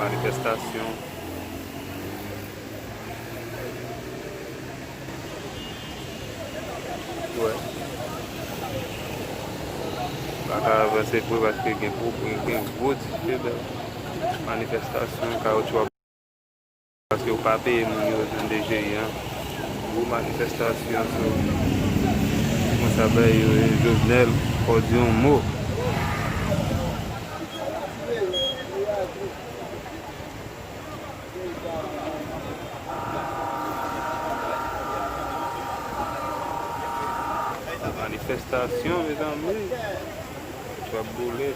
manifestasyon. Ouais. Baka avanse pou paske gen gwo difike manifestasyon kaoutchouc paske ou pa peye moun yo jan DGI. Gwo manifestasyon sou moun sabay yo Jovenel pou di yon mou. Manifestasyon, mes amis. Tu vas brûler.